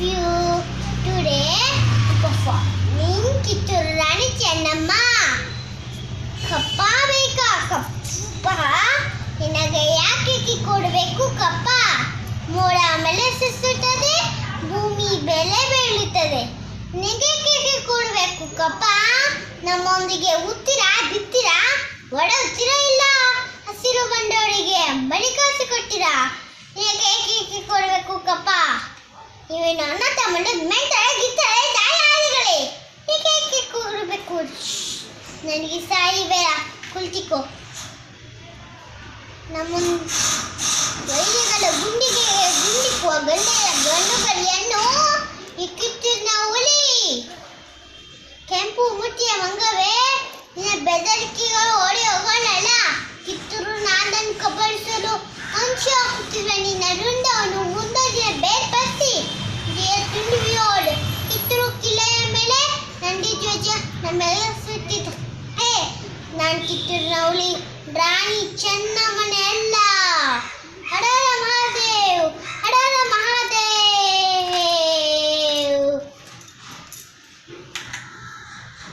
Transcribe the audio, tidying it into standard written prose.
you today performing Kittur Rani Chennamma. ಕಪ್ಪ ಬೇಕಾ ಕಪ್ಪ, ನಿನಗೆ ಯಾಕೆ ಕೊಡಬೇಕು ಕಪ್ಪ? ಮೋಡ ಮೇಲೆ ಸುತ್ತುತ್ತದೆ, ಭೂಮಿ ಬೆಲೆ ಬೀಳುತ್ತದೆ, ನಿನಗೆ ಕೇಕೆ ಕೊಡಬೇಕು ಕಪ್ಪ? ನಮ್ಮೊಂದಿಗೆ ಉತ್ತೀರಾ ಬಿತ್ತೀರಾ, ಒಡಗ್ತೀರಾ ಇಲ್ಲ ಹಸಿರು ಬಂಡೋಳಿಗೆ ಬಲಿ ಕಾಸು ಕೊಡ್ತೀರಾ? ನಿನಗೆ ಕೇಕೆ ಕೊಡಬೇಕು ಕಪ್ಪ? ನೀವೇನು ಅಣ್ಣ ತಮ್ಮಂಡು ಮೆಂತಾರೆ ಗಿತ್ತಾರೆ ದಾಯಾದಿಗಳೇ, ಏಕೆ ಕೊಡಬೇಕು? ನನಗೆ ಸಾಯಿ ಬೇಡ, ಕುಳಿತಿಕೋ. ನಮ್ಮ ವೈರಿಗಳ ಗುಂಡಿಕ್ಕುವ ಗಂಡು ಗರಿಯನ್ನು ಈ ಕಿತ್ತೂರಿನ ಹುಲಿ. ಕೆಂಪು ಮುಟ್ಟಿಯ ಮಂಗವೇ, ನಿನ್ನ ಬೆದರಿಕೆಗಳು ಓಡಿ ಹೋಗೋಣಲ್ಲ. ಕಿತ್ತೂರು ನಾದನ್ನು ಕಬಳಿಸಲು ಅಂಚೆ ಹಾಕುತ್ತಿರುವ ನಿನ್ನ ರುಂಡವನ್ನು ಮುಂದೋದಿನ ಬೇರ್ಪಡಿಸಿ ತುಂಡುವಿಯೋಡು. ಕಿತ್ತೂರು ಕಿಲೆಯ ಮೇಲೆ ನಂದಿ ಧ್ವಜ ನಮ್ಮೆಲ್ಲ ಸುತ್ತಿತು. ನಾನು ಕಿತ್ತೂರಿನ ಹುಲಿ ರಾಣಿ ಚೆನ್ನಮ್ಮ.